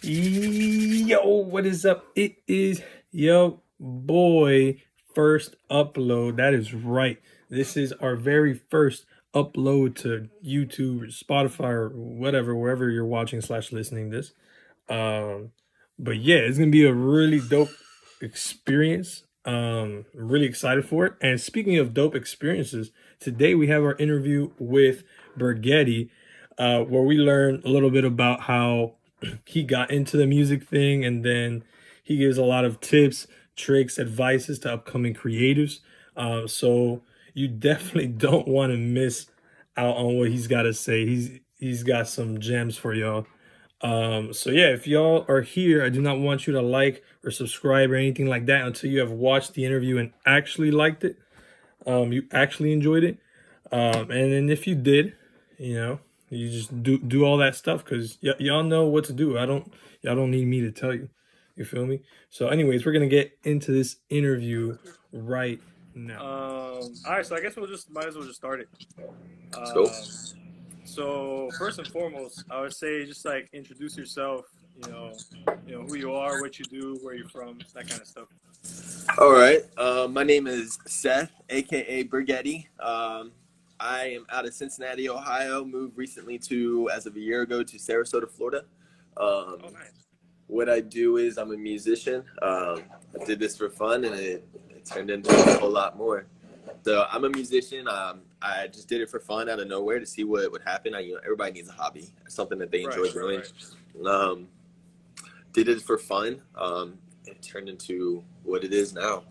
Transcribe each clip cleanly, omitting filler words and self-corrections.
Yo, what is up? It is yo boy first upload. That is right. This is our very first upload to YouTube, or Spotify, or whatever, wherever you're watching slash listening this. Um, but yeah, it's gonna be a really dope experience. I'm really excited for it. And speaking of dope experiences, today we have our interview with Burgettii, where we learn a little bit about how he got into the music thing, and then he gives a lot of tips, tricks, advices to upcoming creatives. So you definitely don't want to miss out on what he's got to say. He's got some gems for y'all. So yeah, if y'all are here, I do not want you to like or subscribe or anything like that until you have watched the interview and actually liked it. You actually enjoyed it. And then if you did, you know, you just do all that stuff because y'all know what to do. Y'all don't need me to tell you. You feel me? So, anyways, we're gonna get into this interview right now. All right, so I guess we'll just might as well just start it. Let's go. So first and foremost, I would say just like introduce yourself. Who you are, what you do, where you're from, that kind of stuff. All right. My name is Seth, aka Burgettii. I am out of Cincinnati, Ohio. Moved recently as of a year ago, to Sarasota, Florida. Oh, nice. What I do is I'm a musician. I did this for fun, and it turned into a whole lot more. So I'm a musician. I just did it for fun out of nowhere to see what would happen. Everybody needs a hobby, something that they enjoy doing. Right. Did it for fun. It turned into what it is now.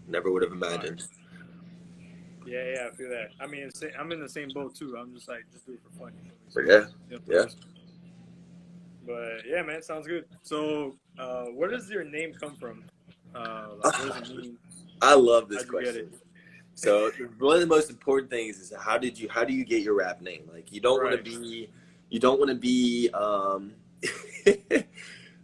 Never would have imagined. Yeah, I feel that. I mean, I'm in the same boat too. I'm just like, just do it for fun. So, yeah. But yeah, man, sounds good. So, where does your name come from? What does it mean? I love this question. So one of the most important things is how do you get your rap name? Like you don't want to be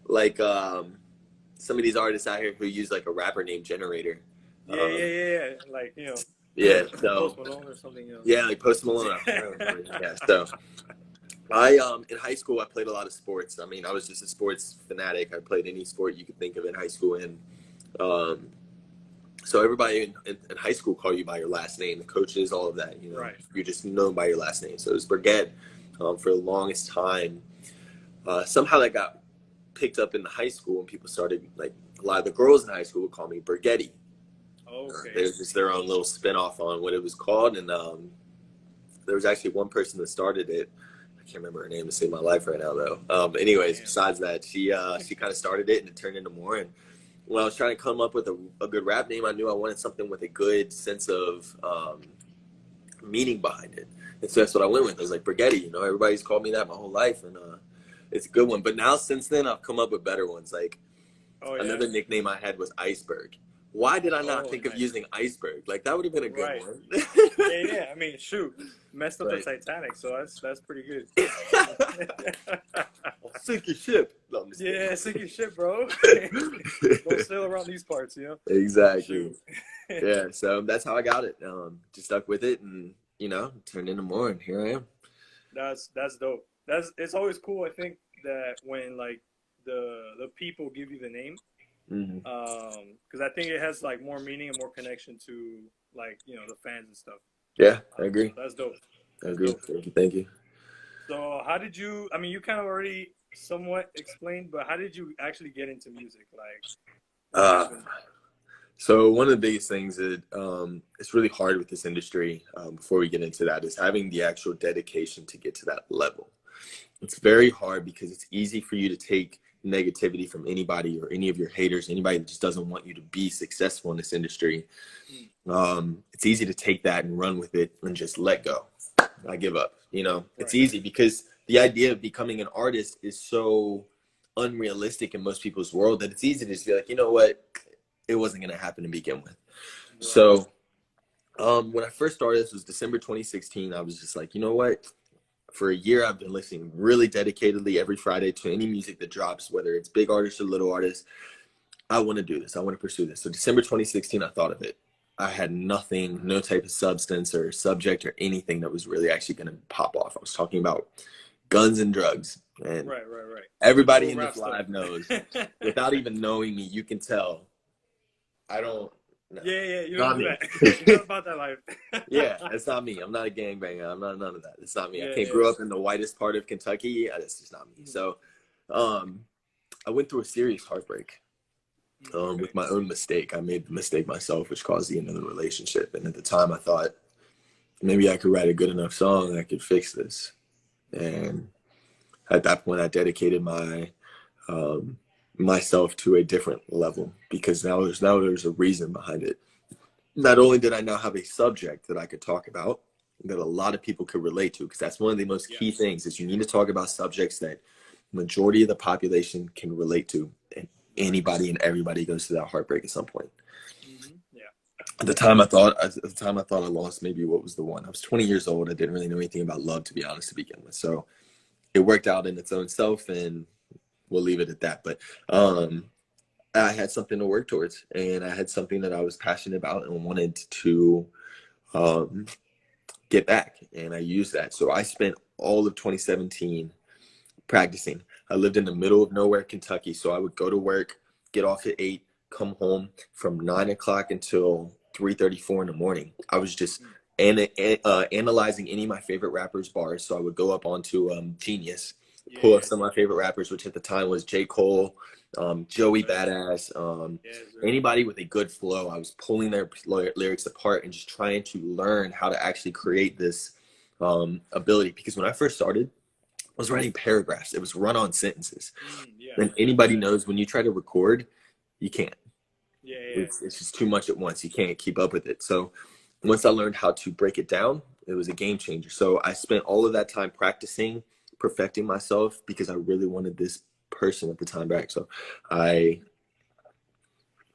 like some of these artists out here who use like a rapper name generator. Yeah. Like Yeah. So Post Malone or something else. Yeah, like Post Malone. Yeah. So I in high school I played a lot of sports. I mean, I was just a sports fanatic. I played any sport you could think of in high school, and so everybody in high school call you by your last name, the coaches, all of that. You're just known by your last name. So it was Burgettii for the longest time. Somehow that got picked up in the high school, and people started, like, a lot of the girls in high school would call me Burgettii. Okay. It was just their own little spinoff on what it was called, and there was actually one person that started it. I can't remember her name to save my life right now, though. Anyways, besides that, she kind of started it, and it turned into more. And when I was trying to come up with a good rap name, I knew I wanted something with a good sense of meaning behind it. And so that's what I went with. I was like, Burgettii. Everybody's called me that my whole life, and it's a good one. But now, since then, I've come up with better ones. Like, another nickname I had was Iceberg. Why did I not think of using Iceberg? Like, that would have been a good one. Yeah. I mean, shoot, messed up the Titanic, so that's pretty good. Sink your ship. No, sink your ship, bro. Don't sail around these parts, Exactly. Yeah, so that's how I got it. Just stuck with it, and turned into more, and here I am. That's dope. It's always cool. I think that when like the people give you the name. Because I think it has like more meaning and more connection to like the fans and stuff. Yeah, I agree. So that's dope. I agree. Thank you. So how did you? I mean, you kind of already somewhat explained, but how did you actually get into music? Like, so one of the biggest things that it's really hard with this industry. Before we get into that, is having the actual dedication to get to that level. It's very hard because it's easy for you to take negativity from anybody or any of your haters, anybody that just doesn't want you to be successful in this industry. It's easy to take that and run with it and just let go. I give up. It's easy because the idea of becoming an artist is so unrealistic in most people's world that it's easy to just be like, you know what, it wasn't going to happen to begin with. So when I first started, this was December 2016, I was just like, you know what, for a year, I've been listening really dedicatedly every Friday to any music that drops, whether it's big artists or little artists. I want to do this. I want to pursue this. So December 2016, I thought of it. I had nothing, no type of substance or subject or anything that was really actually going to pop off. I was talking about guns and drugs. And right. everybody Cool in rap this live stuff. knows, without even knowing me, you can tell I don't. No, Yeah, you don't not do me. that. You're not about that life. Yeah, it's not me. I'm not a gangbanger. I'm not none of that. It's not me. I can't Yeah. grow up in the whitest part of Kentucky. That's just not me. So, I went through a serious heartbreak Okay. with my own mistake. I made the mistake myself, which caused the end of the relationship. And at the time, I thought maybe I could write a good enough song that I could fix this. And at that point, I dedicated myself to a different level, because now there's a reason behind it. Not only did I now have a subject that I could talk about that a lot of people could relate to, because that's one of the most key things, is you need to talk about subjects that majority of the population can relate to, and anybody and everybody goes through that heartbreak at some point. Yeah. At the time I thought I lost maybe what was the one. I was 20 years old. I didn't really know anything about love, to be honest, to begin with. So it worked out in its own self, and we'll leave it at that. But I had something to work towards, and I had something that I was passionate about and wanted to get back, and I used that. So I spent all of 2017 practicing. I lived in the middle of nowhere, Kentucky, so I would go to work, get off at 8, come home from 9 o'clock until 3:34 in the morning. I was just analyzing any of my favorite rappers' bars. So I would go up onto Genius, pull up some of my favorite rappers, which at the time was J. Cole, Joey Badass, anybody with a good flow. I was pulling their lyrics apart and just trying to learn how to actually create this ability. Because when I first started, I was writing paragraphs. It was run-on sentences. And anybody knows when you try to record, you can't. It's just too much at once. You can't keep up with it. So once I learned how to break it down, it was a game changer. So I spent all of that time practicing, perfecting myself, because I really wanted this person at the time back. So I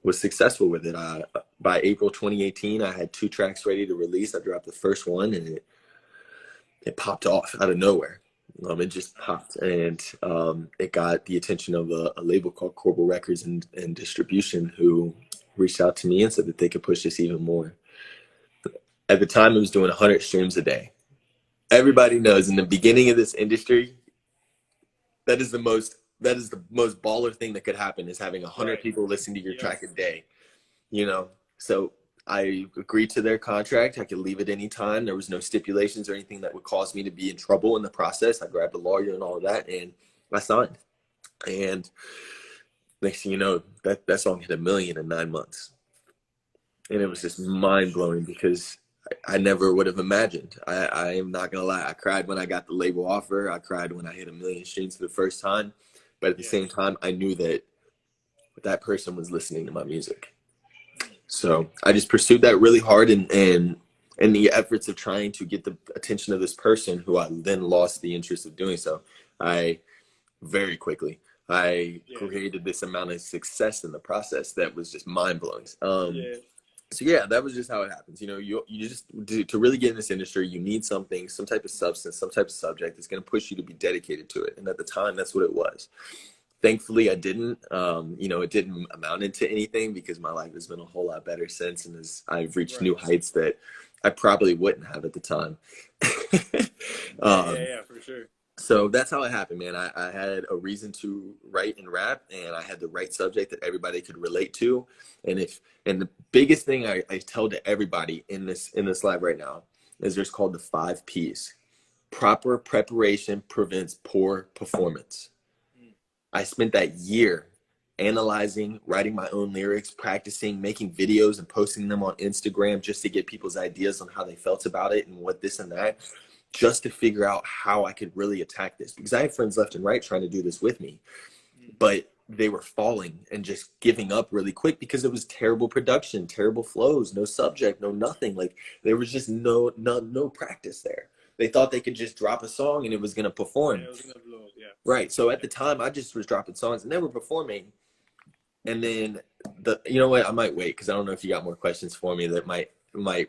was successful with it. By April 2018, I had 2 tracks ready to release. I dropped the first one, and it popped off out of nowhere. It just popped, and it got the attention of a label called Corbel Records and Distribution, who reached out to me and said that they could push this even more. At the time, it was doing 100 streams a day. Everybody knows in the beginning of this industry, that is the most baller thing that could happen, is having 100 people listen to your track a day. So I agreed to their contract. I could leave at any time. There was no stipulations or anything that would cause me to be in trouble in the process. I grabbed a lawyer and all of that, and I signed. And next thing you know, that song hit 1 million in 9 months. And it was just mind-blowing, because I never would have imagined. I am not going to lie. I cried when I got the label offer. I cried when I hit 1 million streams for the first time. But at the same time, I knew that person was listening to my music. So I just pursued that really hard, and the efforts of trying to get the attention of this person, who I then lost the interest of doing so. I very quickly, created this amount of success in the process that was just mind-blowing. So yeah, that was just how it happens. You just, to really get in this industry, you need some type of substance, some type of subject that's going to push you to be dedicated to it. And at the time, that's what it was. Thankfully, I didn't. It didn't amount into anything, because my life has been a whole lot better since, and as I've reached new heights that I probably wouldn't have at the time. For sure. So that's how it happened, man. I had a reason to write and rap, and I had the right subject that everybody could relate to. And the biggest thing I tell to everybody in this live right now is there's called the 5 Ps. Proper preparation prevents poor performance. I spent that year analyzing, writing my own lyrics, practicing, making videos and posting them on Instagram just to get people's ideas on how they felt about it and what this and that, just to figure out how I could really attack this. Because I had friends left and right trying to do this with me, but they were falling and just giving up really quick, because it was terrible production, terrible flows, no subject, no nothing. Like, there was just no practice there. They thought they could just drop a song and it was going to perform. Yeah, it was going to blow up, yeah. Right. So at the time, I just was dropping songs and they were performing. And then you know what? I might wait, because I don't know if you got more questions for me that might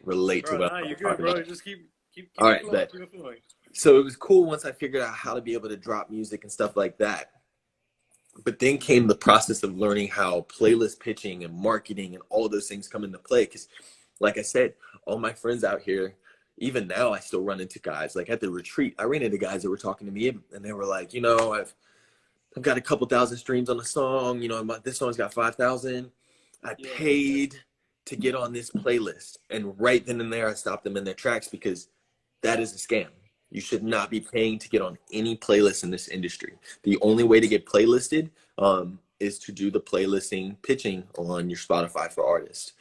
relate to what I'm you're talking good, bro. about. Just keep All right, flowing, keep flowing. So it was cool once I figured out how to be able to drop music and stuff like that. But then came the process of learning how playlist pitching and marketing and all of those things come into play. Because, like I said, all my friends out here, even now I still run into guys like at the retreat. I ran into guys that were talking to me and they were like, you know, I've got a couple thousand streams on the song. You know, this song's got 5,000. I paid to get on this playlist. And right then and there, I stopped them in their tracks because that is a scam. You should not be paying to get on any playlist in this industry. The only way to get playlisted is to do the playlisting pitching on your Spotify for artists.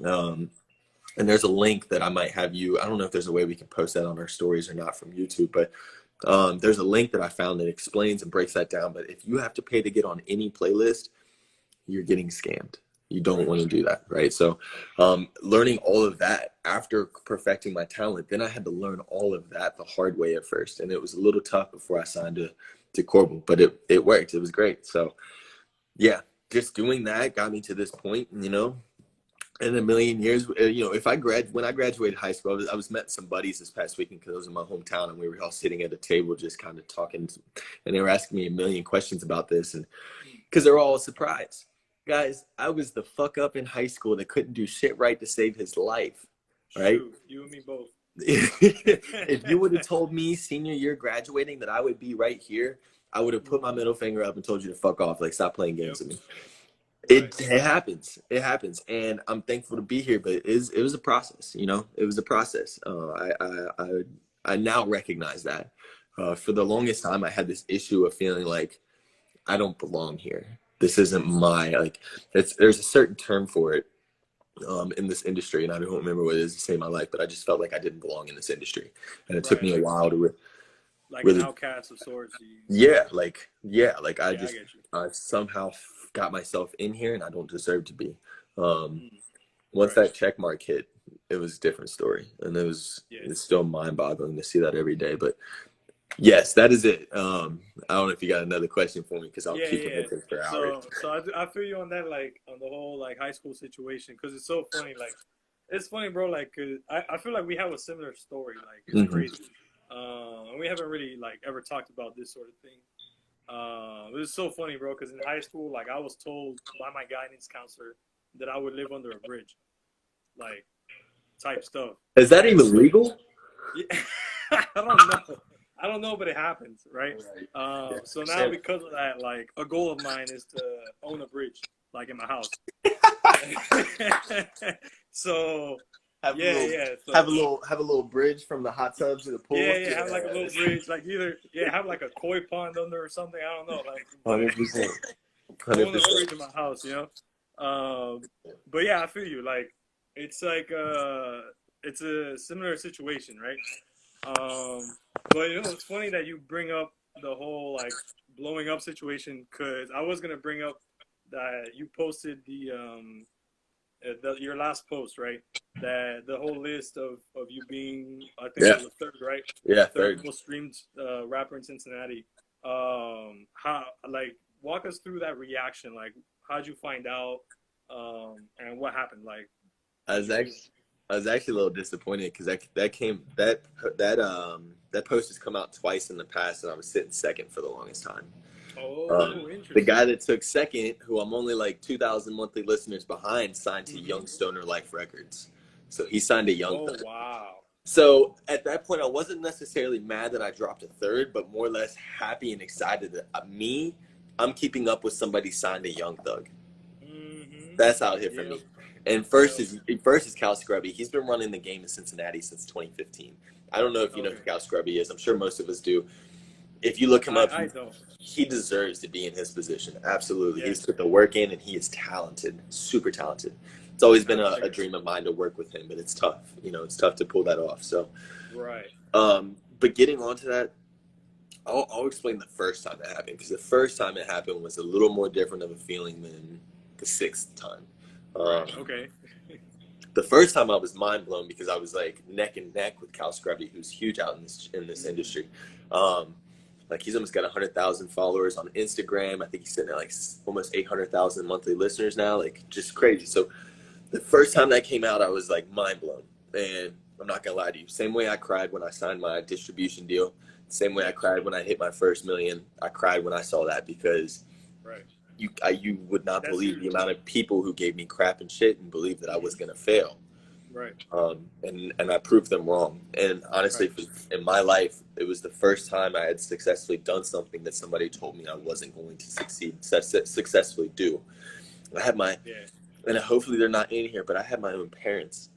And there's a link that I might have you, I don't know if there's a way we can post that on our stories or not from YouTube, but there's a link that I found that explains and breaks that down. But if you have to pay to get on any playlist, you're getting scammed. You don't want to do that, right? So learning all of that after perfecting my talent, then I had to learn all of that the hard way at first. And it was a little tough before I signed to Qwik, but it worked. It was great. So yeah, just doing that got me to this point, you know. In a million years, you know, when I graduated high school, I was met some buddies this past weekend because I was in my hometown and we were all sitting at a table just kind of talking, and they were asking me a million questions about this, and because they're all surprised. Guys, I was the fuck up in high school that couldn't do shit right to save his life, right? Shoot, you and me both. If you would have told me senior year graduating that I would be right here, I would have put my middle finger up and told you to fuck off, like stop playing games with me. It happens. It happens. And I'm thankful to be here, but it was a process, you know, it was a process. I now recognize that. For the longest time, I had this issue of feeling like I don't belong here. This isn't my, like, there's a certain term for it in this industry, and I don't remember what it is to say in my life, but I just felt like I didn't belong in this industry. And it took me a while to like really, an outcast of sorts. I somehow got myself in here and I don't deserve to be. Once that check mark hit, it was a different story, and it's still mind-boggling to see that every day. But yes, that is it. I don't know if you got another question for me, because I'll keep it for hours. So I feel you on that, like on the whole like high school situation, because it's so funny. Like it's funny, bro. Like 'cause I feel like we have a similar story. Like it's crazy. And we haven't really like ever talked about this sort of thing. It was so funny, bro, because in high school, like I was told by my guidance counselor that I would live under a bridge, like type stuff. Is that even legal? Yeah. I don't know, but it happens, right? So now because of that, like a goal of mine is to own a bridge, like in my house. So have a little bridge from the hot tub to the pool. Have like a little bridge, like have like a koi pond under or something. I don't know, like 100%. own a bridge in my house, you know. But yeah, I feel you. Like it's like it's a similar situation, right? But you know, it's funny that you bring up the whole like blowing up situation, because I was gonna bring up that you posted your last post, right? That the whole list of you being, I think it was the third, right? Yeah, third most streamed rapper in Cincinnati. How, like, walk us through that reaction. Like, how'd you find out? And what happened? Like, I was actually a little disappointed, because that post has come out twice in the past, and I was sitting second for the longest time. Interesting. The guy that took second, who I'm only like 2,000 monthly listeners behind, signed to Young Stoner Life Records. So he signed to Young Thug. Wow. So at that point, I wasn't necessarily mad that I dropped a third, but more or less happy and excited that I'm keeping up with somebody signed to Young Thug. That's how it hit for me. And first is Cal Scrubby. He's been running the game in Cincinnati since 2015. I don't know if you know who Cal Scrubby is. I'm sure most of us do. If you look him up, he deserves to be in his position. Absolutely. He's put the work in, and he is talented, super talented. It's always been a dream of mine to work with him, but it's tough. You know, it's tough to pull that off. So, but getting onto that, I'll explain the first time it happened, because the first time it happened was a little more different of a feeling than the sixth time. The first time I was mind blown, because I was like neck and neck with Cal Scrubby, who's huge out in this industry. Like he's almost got 100,000 followers on Instagram. I think he's sitting at like almost 800,000 monthly listeners now, like just crazy. So the first time that came out, I was like mind blown. And I'm not gonna lie to you, same way I cried when I signed my distribution deal, same way I cried when I hit my first million, I cried when I saw that, because you would not believe the amount of people who gave me crap and shit and believed that I was gonna fail. Right. And I proved them wrong. And honestly, Right. in my life, it was the first time I had successfully done something that somebody told me I wasn't going to successfully do. I had my, Yeah. and hopefully they're not in here, but I had my own parents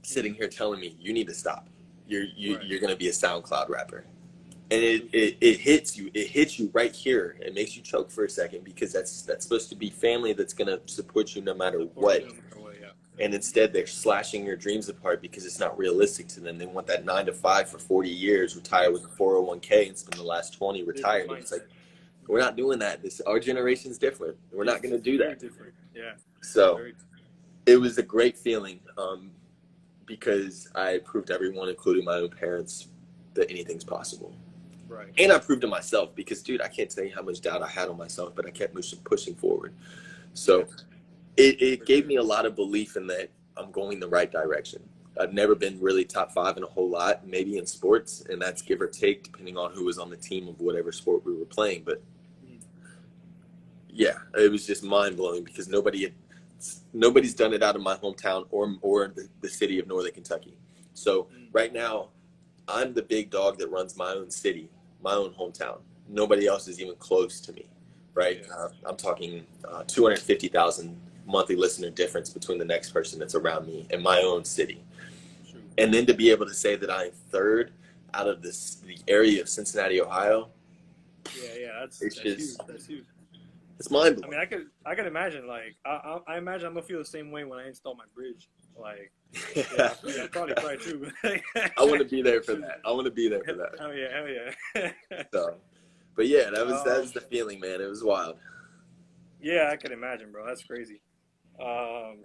sitting Mm. here telling me, you need to stop. Right. You're going to be a SoundCloud rapper. And Shoot. it hits you right here. It makes you choke for a second, because that's supposed to be family that's going to support you no matter Support what. you no matter what, yeah. And instead they're slashing your dreams apart because it's not realistic to them. They want that 9 to 5 for 40 years, retire with a 401k, and spend the last 20 retired. It's like, we're not doing that. Our generation's different. We're not going to do Very that. different. Yeah. So Very. it was a great feeling, because I proved to everyone, including my own parents, that anything's possible. Right. And I proved to myself, because, dude, I can't tell you how much doubt I had on myself, but I kept pushing forward. So it gave me a lot of belief in that I'm going the right direction. I've never been really top 5 in a whole lot, maybe in sports, and that's give or take depending on who was on the team of whatever sport we were playing. But yeah, it was just mind blowing, because nobody's done it out of my hometown or the city of Northern Kentucky. So right now, I'm the big dog that runs my own city, my own hometown. Nobody else is even close to me, right? Yeah. I'm talking 250,000 monthly listener difference between the next person that's around me in my own city. Shoot. And then to be able to say that I'm third out of the area of Cincinnati, Ohio. Yeah, that's huge. That's huge. It's mind blowing. I mean, I could imagine. Like, I imagine I'm gonna feel the same way when I install my bridge. Like, yeah, I'd probably cry too. I want to be there for that. Hell yeah. So, but yeah, that was the feeling, man. It was wild. Yeah, I can imagine, bro. That's crazy.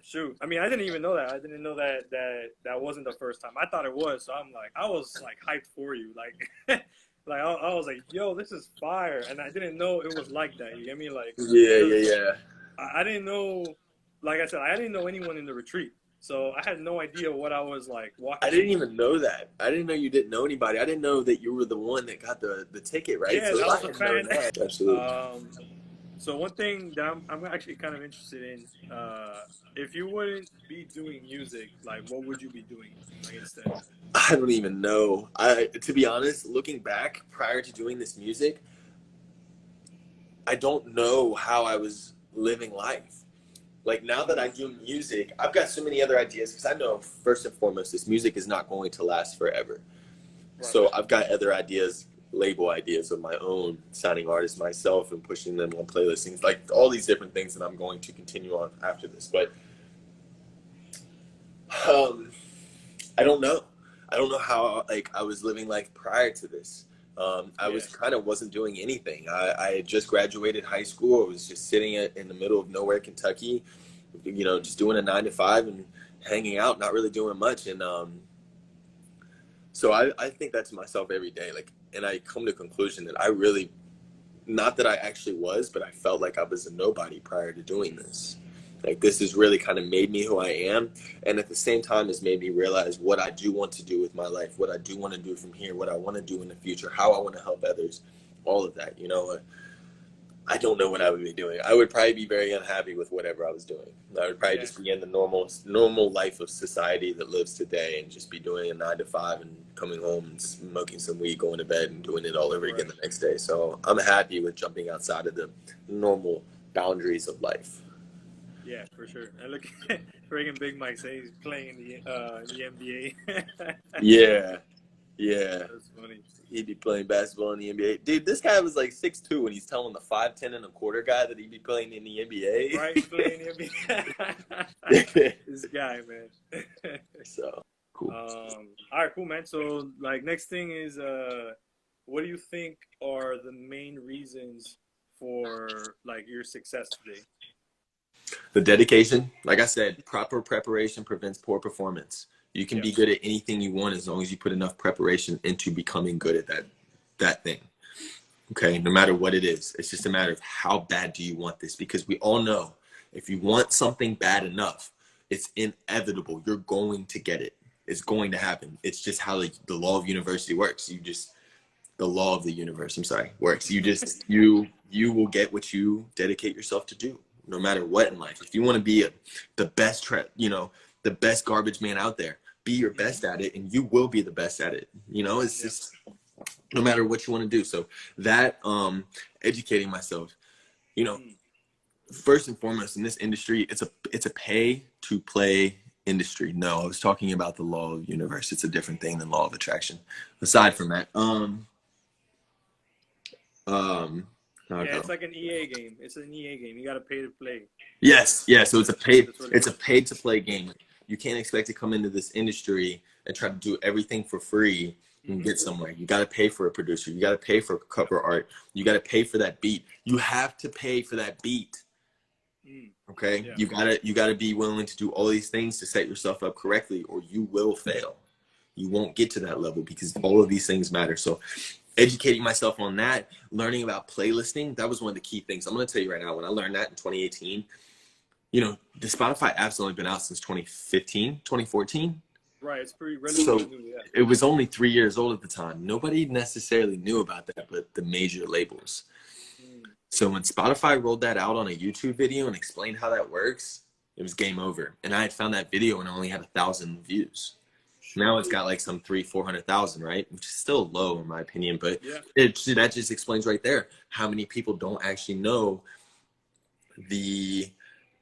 Shoot. I mean, I didn't even know that. I didn't know that wasn't the first time. I thought it was. So I was like hyped for you. Like, like I was like, yo, this is fire. And I didn't know it was like that. You get me? Like, Yeah. I didn't know. Like I said, I didn't know anyone in the retreat. So I had no idea what I was like walking. I didn't even know that. I didn't know you didn't know anybody. I didn't know that you were the one that got the ticket, right? Yeah, So I was a fan. Absolutely. So one thing that I'm actually kind of interested in, if you wouldn't be doing music, like what would you be doing like instead? I don't even know. To be honest, looking back prior to doing this music, I don't know how I was living life. Like, now that I do music, I've got so many other ideas, because I know, first and foremost, this music is not going to last forever. Right. So I've got other ideas, label ideas of my own, signing artists myself and pushing them on playlistings, like all these different things that I'm going to continue on after this. But I don't know. I don't know how I was living life prior to this. I wasn't doing anything. I had just graduated high school. I was just sitting in the middle of nowhere, Kentucky, just doing a 9 to 5 and hanging out, not really doing much. And so I think that to myself every day. Like, and I come to the conclusion that I really, not that I actually was, but I felt like I was a nobody prior to doing this. Like, this has really kind of made me who I am. And at the same time, has made me realize what I do want to do with my life, what I do want to do from here, what I want to do in the future, how I want to help others, all of that. I don't know what I would be doing. I would probably be very unhappy with whatever I was doing. I would probably just be in the normal life of society that lives today, and just be doing a 9 to 5 and coming home and smoking some weed, going to bed, and doing it all over again the next day. So I'm happy with jumping outside of the normal boundaries of life. Yeah, for sure. And look, friggin' Big Mike says he's playing in the NBA. Yeah. That's funny. He'd be playing basketball in the NBA. Dude, this guy was like 6'2", and he's telling the 5'10" and a quarter guy that he'd be playing in the NBA. Right, playing in the NBA. This guy, man. So, cool. All right, cool, man. So, like, next thing is, what do you think are the main reasons for, like, your success today? The dedication. Like I said, proper preparation prevents poor performance. You can be good at anything you want as long as you put enough preparation into becoming good at that thing. Okay, no matter what it is. It's just a matter of how bad do you want this? Because we all know if you want something bad enough, it's inevitable. You're going to get it. It's going to happen. It's just how the law of university works. The law of the universe, works. You will get what you dedicate yourself to do, no matter what in life. If you want to be the best, the best garbage man out there. Be your best at it, and you will be the best at it. You know, it's just no matter what you want to do. So that educating myself, you know, first and foremost in this industry, it's a pay to play industry. No, I was talking about the law of the universe. It's a different thing than law of attraction. Aside from that, it's like an EA game. It's an EA game. You got to pay to play. Yes. So it's a paid to play game. You can't expect to come into this industry and try to do everything for free and get somewhere. You got to pay for a producer. You got to pay for cover art. You got to pay for that beat. You have to pay for that beat. Okay. Yeah. You gotta be willing to do all these things to set yourself up correctly, or you will fail. You won't get to that level because all of these things matter. So educating myself on that, learning about playlisting, that was one of the key things. I'm going to tell you right now, when I learned that in 2018, you know, the Spotify app's only been out since 2015, 2014. Right. It's pretty relatively new. Yeah. It was only 3 years old at the time. Nobody necessarily knew about that, but the major labels. So when Spotify rolled that out on a YouTube video and explained how that works, it was game over. And I had found that video and only had 1,000 views. Now it's got like some 300,000-400,000, right? Which is still low in my opinion, but that just explains right there how many people don't actually know the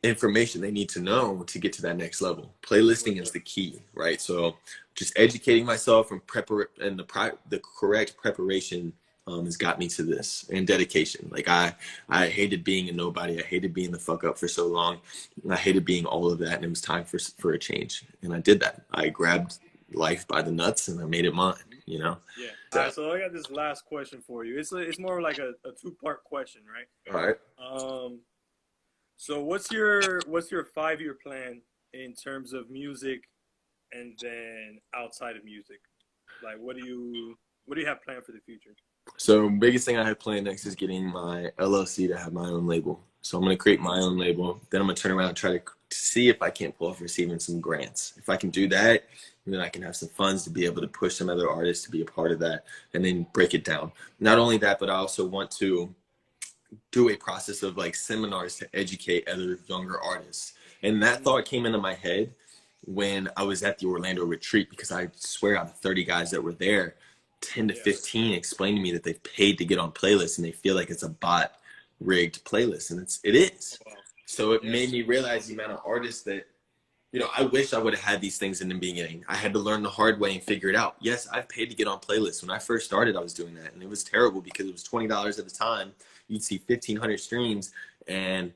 information they need to know to get to that next level. Playlisting is the key, right? So just educating myself and the correct preparation has got me to this, and dedication. Like I hated being a nobody. I hated being the fuck up for so long. I hated being all of that, and it was time for a change. And I did that. I grabbed life by the nuts and I made it mine, you know? Yeah. All right, so I got this last question for you. It's more like a two-part question, right? All right. So what's your 5-year plan in terms of music, and then outside of music? Like what do you have planned for the future? So biggest thing I have planned next is getting my LLC to have my own label. So I'm going to create my own label. Then I'm going to turn around and try to see if I can't pull off receiving some grants. If I can do that, then I can have some funds to be able to push some other artists to be a part of that and then break it down. Not only that, but I also want to do a process of like seminars to educate other younger artists. And that thought came into my head when I was at the Orlando retreat, because I swear out of 30 guys that were there, 10 to 15 explained to me that they've paid to get on playlists and they feel like it's a bot rigged playlist, and it is. So it made me realize the amount of artists that, you know, I wish I would have had these things in the beginning. I had to learn the hard way and figure it out. Yes, I've paid to get on playlists. When I first started, I was doing that, and it was terrible because it was $20 at a time. You'd see 1,500 streams and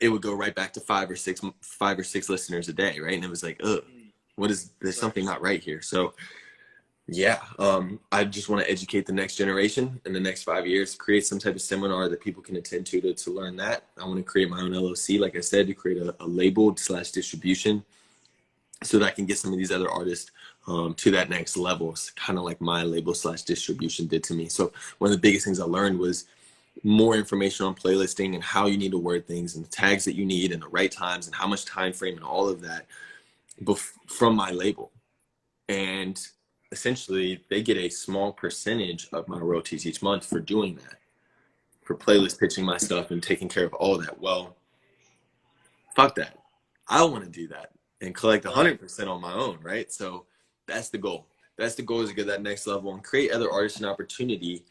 it would go right back to five or six listeners a day, right? And it was like, ugh, there's something not right here. So yeah, I just want to educate the next generation in the next 5 years, create some type of seminar that people can attend to learn that. I want to create my own LLC, like I said, to create a label / distribution so that I can get some of these other artists to that next level. It's kind of like my label / distribution did to me. So one of the biggest things I learned was more information on playlisting and how you need to word things and the tags that you need and the right times and how much time frame and all of that from my label. And essentially they get a small percentage of my royalties each month for doing that, for playlist pitching my stuff and taking care of all of that. Well, fuck that. I want to do that and collect 100% on my own, right? So that's the goal. That's the goal, is to get to that next level and create other artists an opportunity.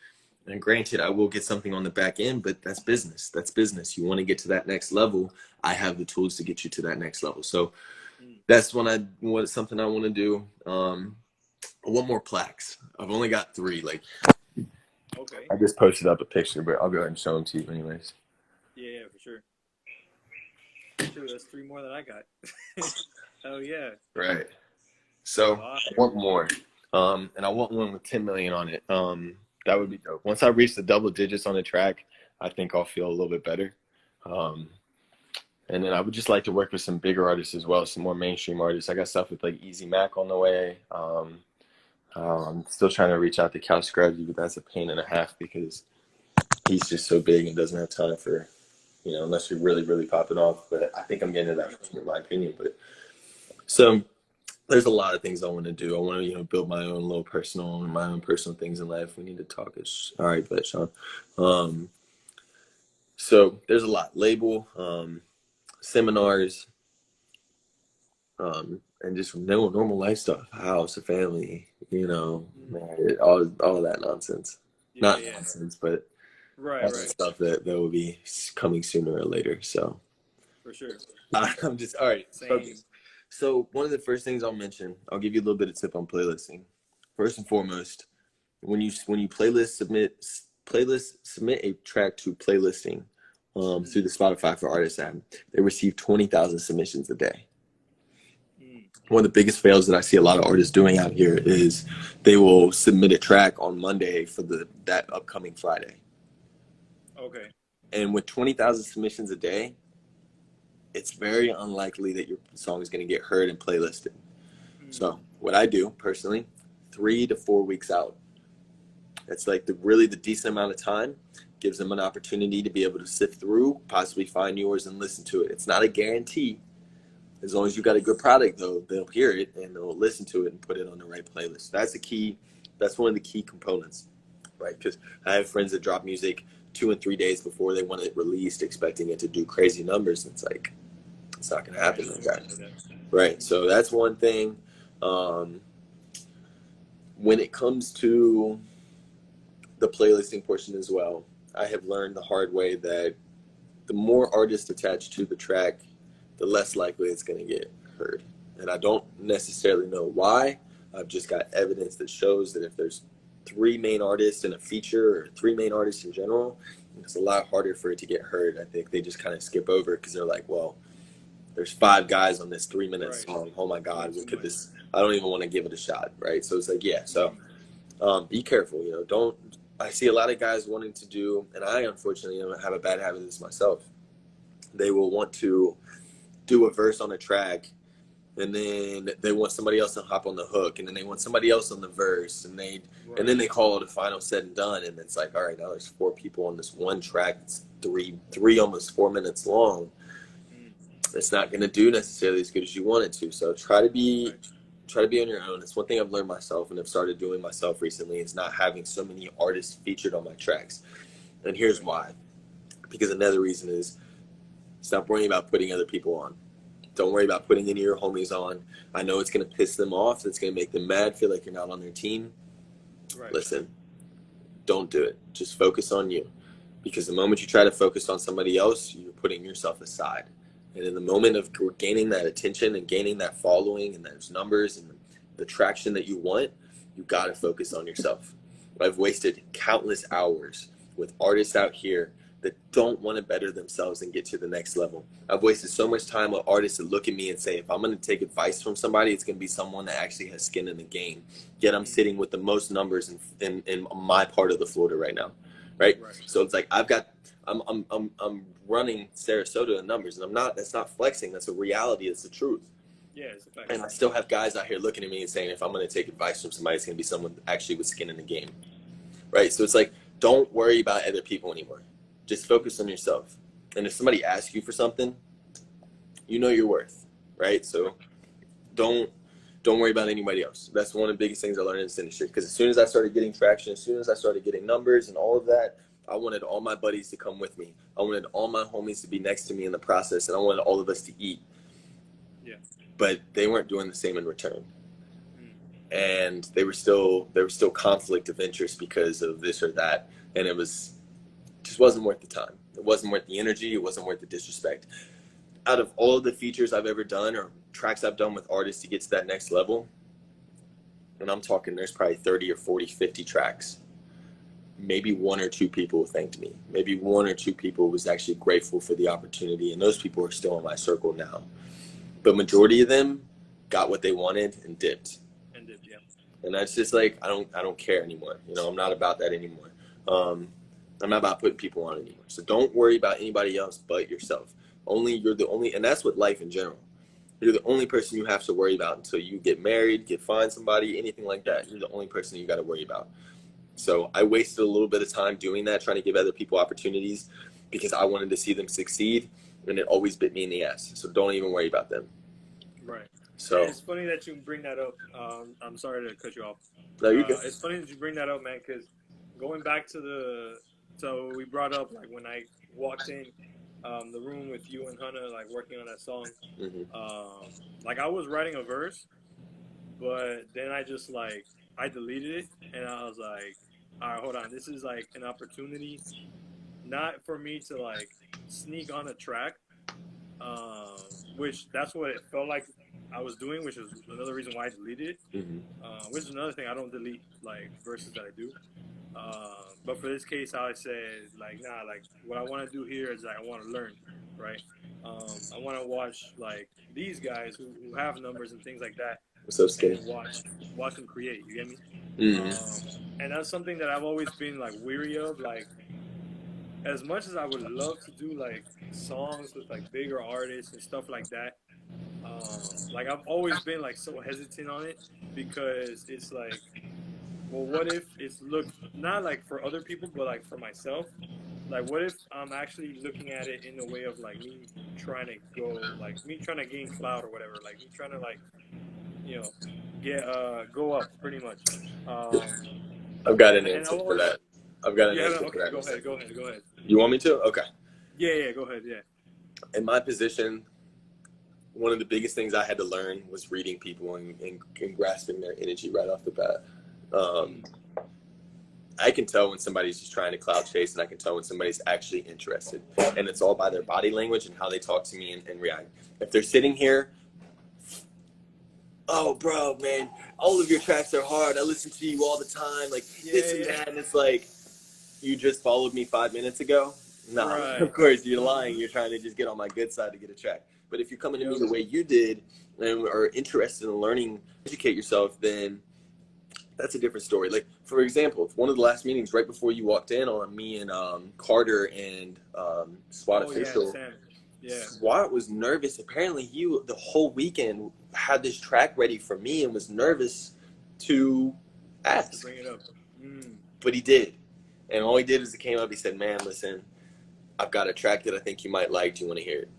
And granted, I will get something on the back end, but that's business. That's business. You want to get to that next level, I have the tools to get you to that next level. So that's something I want to do. I want more plaques. I've only got 3. Like, okay. I just posted up a picture, but I'll go ahead and show them to you anyways. Yeah, for sure. Sure, that's 3 more than I got. Oh yeah. Right. So I want more. And I want one with 10 million on it. That would be dope. Once I reach the double digits on the track, I think I'll feel a little bit better. And then I would just like to work with some bigger artists as well, some more mainstream artists. I got stuff with like Easy Mac on the way. I'm still trying to reach out to Cal Scrubs, but that's a pain and a half because he's just so big and doesn't have time for, you know, unless you're really, really popping off. But I think I'm getting to that point, in my opinion. But so there's a lot of things I want to do. I want to, you know, build my own personal things in life. We need to talk. All right, but Sean. So there's a lot. Label, seminars, and just normal life stuff, house, a family, married, all that nonsense. Yeah, Not yeah. nonsense, but Right, all that right. stuff that will be coming sooner or later. So For sure. I'm just all right. Same. Focus. So one of the first things I'll mention, I'll give you a little bit of tip on playlisting. First and foremost, when you submit a track to playlisting through the Spotify for Artists app, they receive 20,000 submissions a day. One of the biggest fails that I see a lot of artists doing out here is they will submit a track on Monday for that upcoming Friday. Okay. And with 20,000 submissions a day, it's very unlikely that your song is going to get heard and playlisted. So what I do personally, 3 to 4 weeks out, it's like the decent amount of time, gives them an opportunity to be able to sift through, possibly find yours and listen to it. It's not a guarantee. As long as you got a good product, though, they'll hear it and they'll listen to it and put it on the right playlist. That's the key. That's one of the key components, right? Because I have friends that drop music 2 and 3 days before they want it released, expecting it to do crazy numbers. And it's like, it's not going to happen like that. Right. So that's one thing. When it comes to the playlisting portion as well, I have learned the hard way that the more artists attached to the track, the less likely it's going to get heard. And I don't necessarily know why. I've just got evidence that shows that if there's 3 main artists in a feature or 3 main artists in general, it's a lot harder for it to get heard. I think they just kind of skip over it because they're like, well, there's 5 guys on this 3-minute song. Oh my God, what could this? I don't even want to give it a shot, right? So it's like, yeah. So be careful. Don't. I see a lot of guys wanting to do, and I unfortunately have a bad habit of this myself. They will want to do a verse on a track, and then they want somebody else to hop on the hook, and then they want somebody else on the verse, and then they call it a final said and done, and it's like, all right, now there's 4 people on this one track. It's three almost 4 minutes long. It's not going to do necessarily as good as you want it to. So try to be on your own. It's one thing I've learned myself and have started doing myself recently is not having so many artists featured on my tracks. And here's why. Because another reason is stop worrying about putting other people on. Don't worry about putting any of your homies on. I know it's going to piss them off. It's going to make them mad, feel like you're not on their team. Right. Listen, don't do it. Just focus on you. Because the moment you try to focus on somebody else, you're putting yourself aside. And in the moment of gaining that attention and gaining that following and those numbers and the traction that you want, you got to focus on yourself. I've wasted countless hours with artists out here that don't want to better themselves and get to the next level. I've wasted so much time with artists that look at me and say, if I'm going to take advice from somebody, it's going to be someone that actually has skin in the game. Yet I'm sitting with the most numbers in my part of the Florida right now. Right? So it's like I'm running Sarasota in numbers, and that's not flexing. That's a reality. It's the truth. Yeah, it's a fact. And I still have guys out here looking at me and saying, if I'm going to take advice from somebody, it's going to be someone actually with skin in the game. Right? So it's like, don't worry about other people anymore. Just focus on yourself. And if somebody asks you for something, you know your worth. Right? So don't worry about anybody else. That's one of the biggest things I learned in this industry. Because as soon as I started getting traction, as soon as I started getting numbers and all of that, I wanted all my buddies to come with me. I wanted all my homies to be next to me in the process, and I wanted all of us to eat. Yeah. But they weren't doing the same in return. And there was still conflict of interest because of this or that, and it just wasn't worth the time. It wasn't worth the energy. It wasn't worth the disrespect. Out of all of the features I've ever done or tracks I've done with artists to get to that next level, and I'm talking there's probably 30 or 40, 50 tracks, maybe 1 or 2 people thanked me. Maybe 1 or 2 people was actually grateful for the opportunity, and those people are still in my circle now. But majority of them got what they wanted and dipped. Yeah. And that's just like, I don't care anymore. I'm not about that anymore. I'm not about putting people on anymore. So don't worry about anybody else but yourself. You're the only, and that's with life in general. You're the only person you have to worry about until you get married, find somebody, anything like that. You're the only person you got to worry about. So I wasted a little bit of time doing that, trying to give other people opportunities because I wanted to see them succeed, and it always bit me in the ass. So don't even worry about them. Right. So it's funny that you bring that up. I'm sorry to cut you off. No, you're good. It's funny that you bring that up, man, because going back to so we brought up like when I walked in the room with you and Hannah, like working on that song. Mm-hmm. Like I was writing a verse, but then I just like I deleted it, and I was like, all right, hold on, this is like an opportunity, not for me to like sneak on a track, which that's what it felt like I was doing, which is another reason why I deleted it. Mm-hmm. Which is another thing, I don't delete like verses that I do. But for this case, I said like, nah, like what I want to do here is like I want to learn, right? I want to watch like these guys who have numbers and things like that, What's up, Skinny? and watch them create. You get me? Mm-hmm. And that's something that I've always been like weary of. Like as much as I would love to do like songs with like bigger artists and stuff like that, like I've always been like so hesitant on it because it's like, well, what if it's looked not like for other people, but like for myself? Like, what if I'm actually looking at it in a way of like me trying to go, like me trying to gain clout or whatever, like me trying to like, you know, get go up pretty much. I've got an And I answer for always, that. I've got an yeah, answer for okay, that in a second. go ahead. You want me to? Okay. Yeah, go ahead, yeah. In my position, one of the biggest things I had to learn was reading people and grasping their energy right off the bat. I can tell when somebody's just trying to cloud chase, and I can tell when somebody's actually interested. And it's all by their body language and how they talk to me and react. If they're sitting here, oh, bro, man, all of your tracks are hard. I listen to you all the time, like this and that. And it's like, you just followed me 5 minutes ago? No, right. Of course, you're lying. You're trying to just get on my good side to get a track. But if you're coming to me the way you did and are interested in learning, educate yourself, then that's a different story. Like, for example, one of the last meetings right before you walked in on me and Carter and SWAT official, SWAT was nervous. Apparently, he the whole weekend had this track ready for me and was nervous to ask. To bring it up. But he did. And all he did is he came up, he said, man, listen, I've got a track that I think you might like. Do you want to hear it?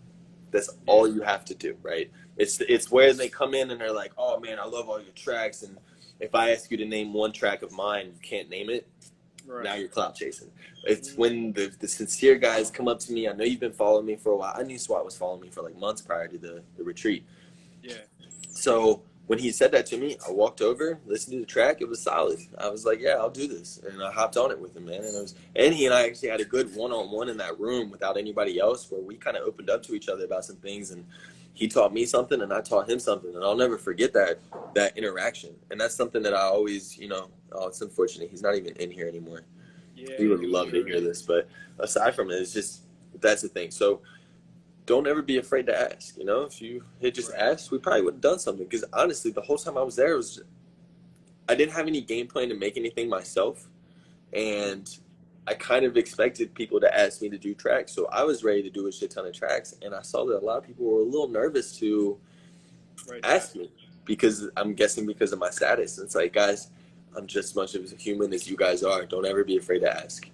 That's all you have to do, right? It's where they come in and they're like, oh, man, I love all your tracks. And if I ask you to name one track of mine, you can't name it. Right. Now you're clout chasing. It's when the sincere guys come up to me. I know you've been following me for a while. I knew SWAT was following me for like months prior to the retreat. Yeah. So when he said that to me, I walked over, listened to the track. It was solid. I was like, yeah, I'll do this. And I hopped on it with him, man. And he and I actually had a good one-on-one in that room without anybody else, where we kind of opened up to each other about some things. And he taught me something and I taught him something. And I'll never forget that interaction. And that's something that I always, it's unfortunate. He's not even in here anymore. Yeah, he would love to hear this. But aside from it, it's just, that's the thing. So don't ever be afraid to ask. If you had just asked, we probably would have done something. Because honestly, the whole time I was there, I didn't have any game plan to make anything myself. And I kind of expected people to ask me to do tracks. So I was ready to do a shit ton of tracks. And I saw that a lot of people were a little nervous to ask me, because I'm guessing because of my status. And it's like, guys, I'm just as much of a human as you guys are. Don't ever be afraid to ask,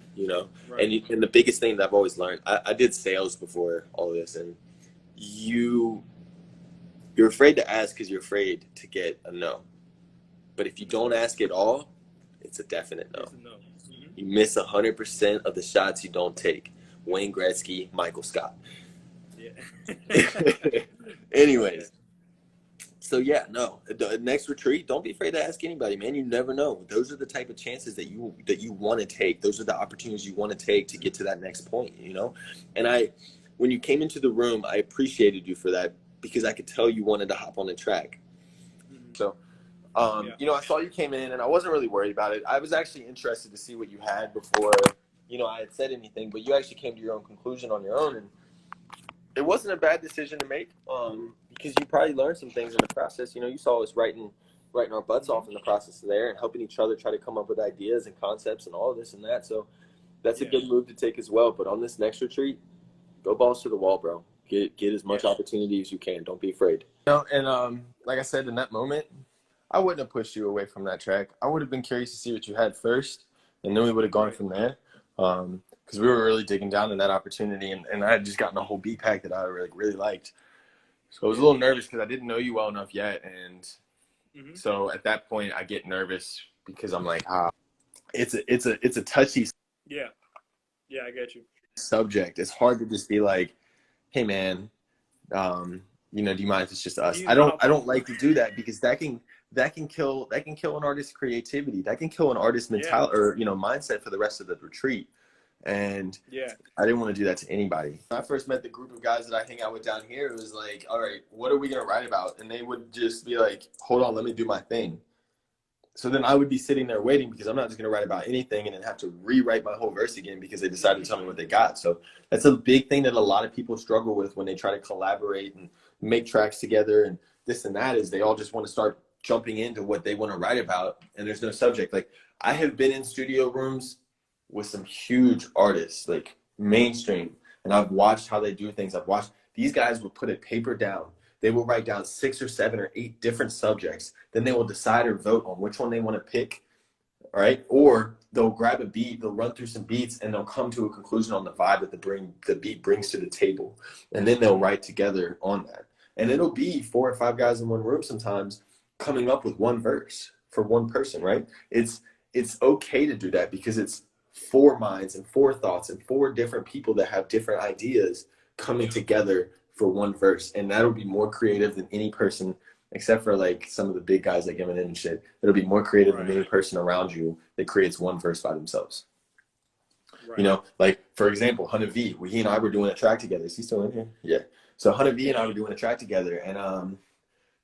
Right. And the biggest thing that I've always learned, I did sales before all this, and you're afraid to ask because you're afraid to get a no. But if you don't ask at all, it's a definite no. You miss 100% of the shots you don't take. Wayne Gretzky, Michael Scott. Yeah. Anyways. So yeah, no. The next retreat, don't be afraid to ask anybody, man. You never know. Those are the type of chances that you want to take. Those are the opportunities you want to take to get to that next point, And when you came into the room, I appreciated you for that, because I could tell you wanted to hop on the track. So I saw you came in and I wasn't really worried about it. I was actually interested to see what you had before, I had said anything, but you actually came to your own conclusion on your own. And it wasn't a bad decision to make, because you probably learned some things in the process. You saw us writing our butts off in the process there and helping each other try to come up with ideas and concepts and all of this and that. So that's a good move to take as well. But on this next retreat, go balls to the wall, bro. Get as much opportunity as you can. Don't be afraid. And like I said, in that moment, I wouldn't have pushed you away from that track. I would have been curious to see what you had first, and then we would have gone from there. Because we were really digging down in that opportunity, and I had just gotten a whole beat pack that I really liked. So I was a little nervous because I didn't know you well enough yet, and so at that point I get nervous because I'm like, it's a touchy I get you. subject. It's hard to just be like, hey man, you know, do you mind if it's just us? He's I not don't like to do that because that can kill an artist's creativity. That can kill an artist's mentality or, you know, mindset for the rest of the retreat. And I didn't want to do that to anybody. When I first met the group of guys that I hang out with down here, it was like, all right, what are we going to write about? And they would just be like, hold on, let me do my thing. So then I would be sitting there waiting because I'm not just going to write about anything and then have to rewrite my whole verse again because they decided to tell me what they got. So that's a big thing that a lot of people struggle with when they try to collaborate and make tracks together and this and that, is they all just want to start jumping into what they want to write about and there's no subject. Like, I have been in studio rooms with some huge artists, like mainstream, and I've watched how they do things. I've watched these guys will put a paper down. They will write down 6 or 7 or 8 different subjects. Then they will decide or vote on which one they want to pick, all right? Or they'll grab a beat, they'll run through some beats, and they'll come to a conclusion on the vibe that the beat brings to the table. And then they'll write together on that. And it'll be 4 or 5 guys in one room sometimes coming up with one verse for one person, right? It's okay to do that because it's 4 minds and 4 thoughts and 4 different people that have different ideas coming together for one verse. And that'll be more creative than any person, except for like some of the big guys like Eminem and shit. It'll be more creative than any person around you that creates one verse by themselves. You know, like for example, Hunter V, he and I were doing a track together. Is he still in here? Yeah. So Hunter V and I were doing a track together, and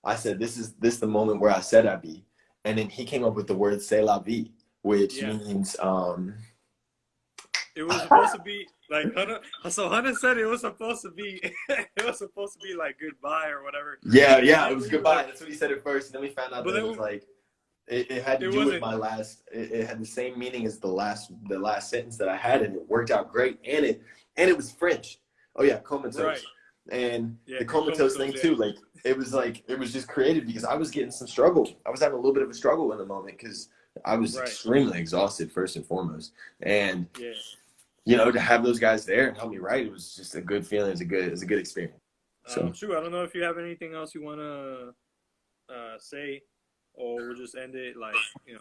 I said, this is the moment where I said I'd be. And then he came up with the word "c'est la vie," which means it was supposed to be like Hunter. So Hunter said it was supposed to be like goodbye or whatever. Yeah, it was goodbye. That's what he said at first, and then we found out that it was like it had to do with my last. It had the same meaning as the last sentence that I had, and it worked out great. And it was French. Oh yeah, comatose. Right. And the comatose thing too. Like it was just created because I was getting some struggle. I was having a little bit of a struggle in the moment because I was extremely exhausted first and foremost, and you know, to have those guys there and help me write, it was just a good feeling. It was a good experience. So Shu, I don't know if you have anything else you want to say, or we'll just end it like, you know,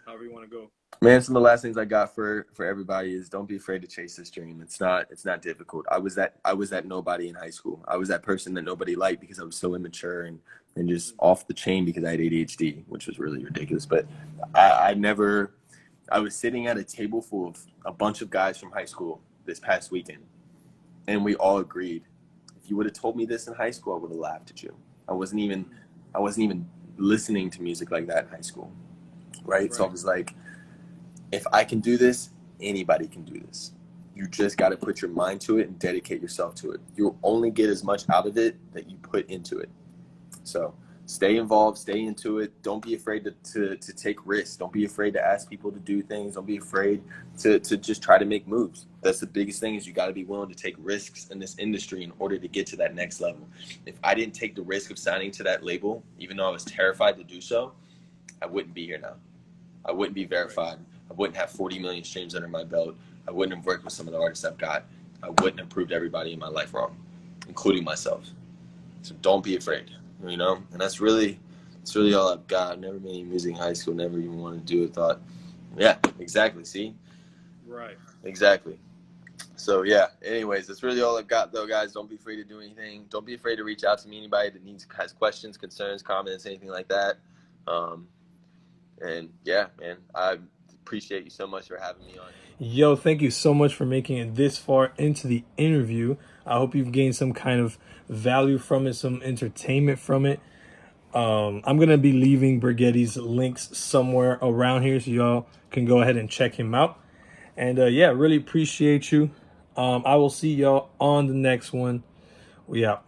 however you want to go. Man, some of the last things I got for everybody is don't be afraid to chase this dream. It's not difficult. I was that nobody in high school. I was that person that nobody liked because I was so immature and just off the chain because I had ADHD, which was really ridiculous. But I was sitting at a table full of a bunch of guys from high school this past weekend, and we all agreed. If you would have told me this in high school, I would have laughed at you. I wasn't even listening to music like that in high school, right? So I was like, if I can do this, anybody can do this. You just got to put your mind to it and dedicate yourself to it. You'll only get as much out of it that you put into it. So stay involved, stay into it. Don't be afraid to take risks. Don't be afraid to ask people to do things. Don't be afraid to just try to make moves. That's the biggest thing, is you got to be willing to take risks in this industry in order to get to that next level. If I didn't take the risk of signing to that label, even though I was terrified to do so, I wouldn't be here now. I wouldn't be verified. I wouldn't have 40 million streams under my belt. I wouldn't have worked with some of the artists I've got. I wouldn't have proved everybody in my life wrong, including myself. So don't be afraid, you know? And that's really all I've got. Never made any music in high school, never even wanted to do it. Thought, yeah, exactly, see? Right. Exactly. So, yeah, anyways, that's really all I've got, though, guys. Don't be afraid to do anything. Don't be afraid to reach out to me, anybody that has questions, concerns, comments, anything like that. And, yeah, man, I appreciate you so much for having me on. Yo, thank you so much for making it this far into the interview. I hope you've gained some kind of value from it, some entertainment from it. I'm going to be leaving Burgettii's links somewhere around here so y'all can go ahead and check him out. And yeah, really appreciate you. I will see y'all on the next one. We out.